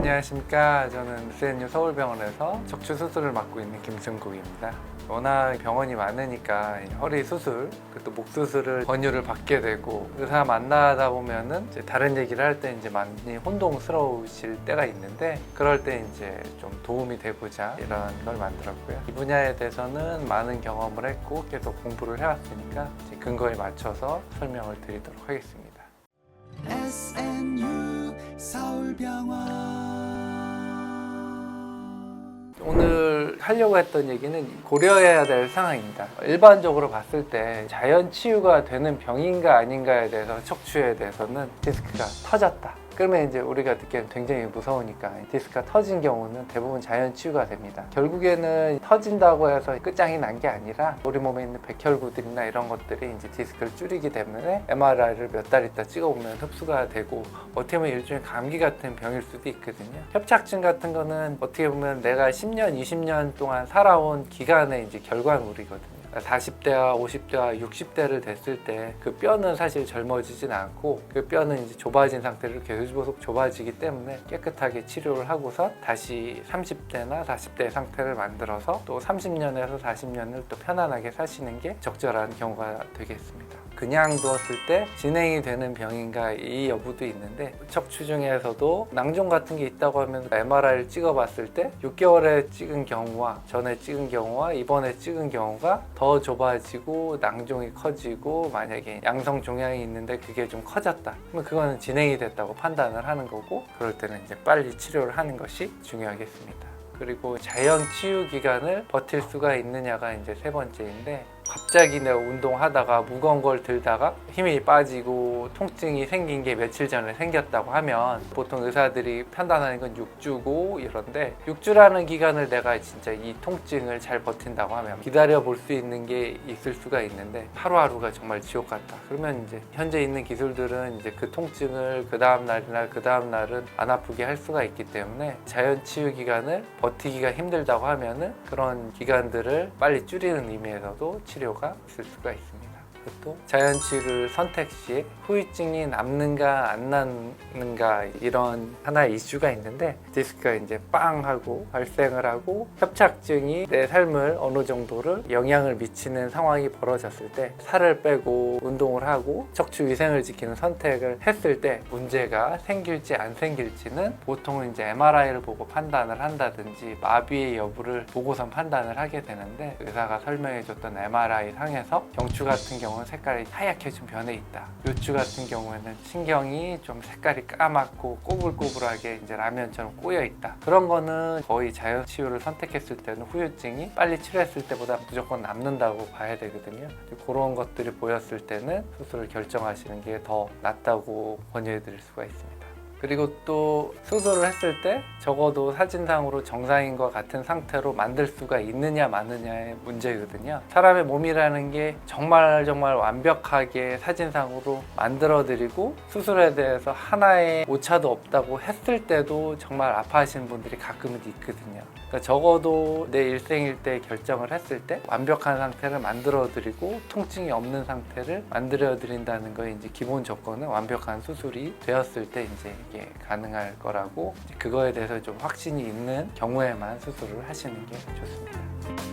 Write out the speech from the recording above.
안녕하십니까. 저는 SNU 서울병원에서 척추 수술을 맡고 있는 김승국입니다. 워낙 병원이 많으니까 허리 수술, 또 목 수술을 권유를 받게 되고 의사 만나다 보면은 이제 다른 얘기를 할 때 이제 많이 혼동스러우실 때가 있는데 그럴 때 이제 좀 도움이 되고자 이런 걸 만들었고요. 이 분야에 대해서는 많은 경험을 했고 계속 공부를 해왔으니까 이제 근거에 맞춰서 설명을 드리도록 하겠습니다. SNU 서울병원. 오늘 하려고 했던 얘기는 고려해야 될 상황입니다. 일반적으로 봤을 때 자연 치유가 되는 병인가 아닌가에 대해서 척추에 대해서는 디스크가 터졌다. 그러면 이제 우리가 듣기엔 굉장히 무서우니까 디스크가 터진 경우는 대부분 자연 치유가 됩니다. 결국에는 터진다고 해서 끝장이 난 게 아니라 우리 몸에 있는 백혈구들이나 이런 것들이 이제 디스크를 줄이기 때문에 MRI를 몇 달 있다 찍어보면 흡수가 되고 어떻게 보면 일종의 감기 같은 병일 수도 있거든요. 협착증 같은 거는 어떻게 보면 내가 10년, 20년 동안 살아온 기간의 이제 결과물이거든요. 40대와 50대와 60대를 됐을 때 그 뼈는 사실 젊어지진 않고 그 뼈는 이제 좁아진 상태로 계속 좁아지기 때문에 깨끗하게 치료를 하고서 다시 30대나 40대의 상태를 만들어서 또 30년에서 40년을 또 편안하게 사시는 게 적절한 경우가 되겠습니다. 그냥 두었을 때 진행이 되는 병인가 이 여부도 있는데 척추 중에서도 낭종 같은 게 있다고 하면 MRI를 찍어봤을 때 6개월에 찍은 경우와 전에 찍은 경우와 이번에 찍은 경우가 더 좁아지고 낭종이 커지고 만약에 양성 종양이 있는데 그게 좀 커졌다 그러면 그거는 진행이 됐다고 판단을 하는 거고 그럴 때는 이제 빨리 치료를 하는 것이 중요하겠습니다. 그리고 자연 치유 기간을 버틸 수가 있느냐가 이제 세 번째인데 갑자기 내가 운동하다가 무거운 걸 들다가 힘이 빠지고 통증이 생긴 게 며칠 전에 생겼다고 하면 보통 의사들이 판단하는 건 6주고 이런데 6주라는 기간을 내가 진짜 이 통증을 잘 버틴다고 하면 기다려 볼 수 있는 게 있을 수가 있는데 하루하루가 정말 지옥 같다. 그러면 이제 현재 있는 기술들은 이제 그 통증을 그 다음 날이나 그 다음 날은 안 아프게 할 수가 있기 때문에 자연 치유 기간을 버티기가 힘들다고 하면은 그런 기간들을 빨리 줄이는 의미에서도 치료가 있을 수가 있습니다. 또 자연 치유를 선택 시에 후유증이 남는가 안 남는가 이런 하나의 이슈가 있는데 디스크가 이제 빵 하고 발생을 하고 협착증이 내 삶을 어느 정도를 영향을 미치는 상황이 벌어졌을 때 살을 빼고 운동을 하고 척추 위생을 지키는 선택을 했을 때 문제가 생길지 안 생길지는 보통은 이제 MRI를 보고 판단을 한다든지 마비의 여부를 보고선 판단을 하게 되는데 의사가 설명해줬던 MRI 상에서 경추 같은 경우는 색깔이 하얗게 좀 변해 있다. 요추 같은 경우에는 신경이 좀 색깔이 까맣고 꼬불꼬불하게 이제 라면처럼 꼬여 있다. 그런 거는 거의 자연 치유를 선택했을 때는 후유증이 빨리 치료했을 때보다 무조건 남는다고 봐야 되거든요. 그런 것들이 보였을 때는 수술을 결정하시는 게 더 낫다고 권유해 드릴 수가 있습니다. 그리고 또 수술을 했을 때 적어도 사진상으로 정상인 것 같은 상태로 만들 수가 있느냐 마느냐의 문제거든요. 사람의 몸이라는 게 정말 완벽하게 사진상으로 만들어드리고 수술에 대해서 하나의 오차도 없다고 했을 때도 정말 아파하시는 분들이 가끔은 있거든요. 그러니까 적어도 내 일생일 때 결정을 했을 때 완벽한 상태를 만들어드리고 통증이 없는 상태를 만들어드린다는 거에 이제 기본 조건은 완벽한 수술이 되었을 때 이제 이게 가능할 거라고 그거에 대해서 좀 확신이 있는 경우에만 수술을 하시는 게 좋습니다.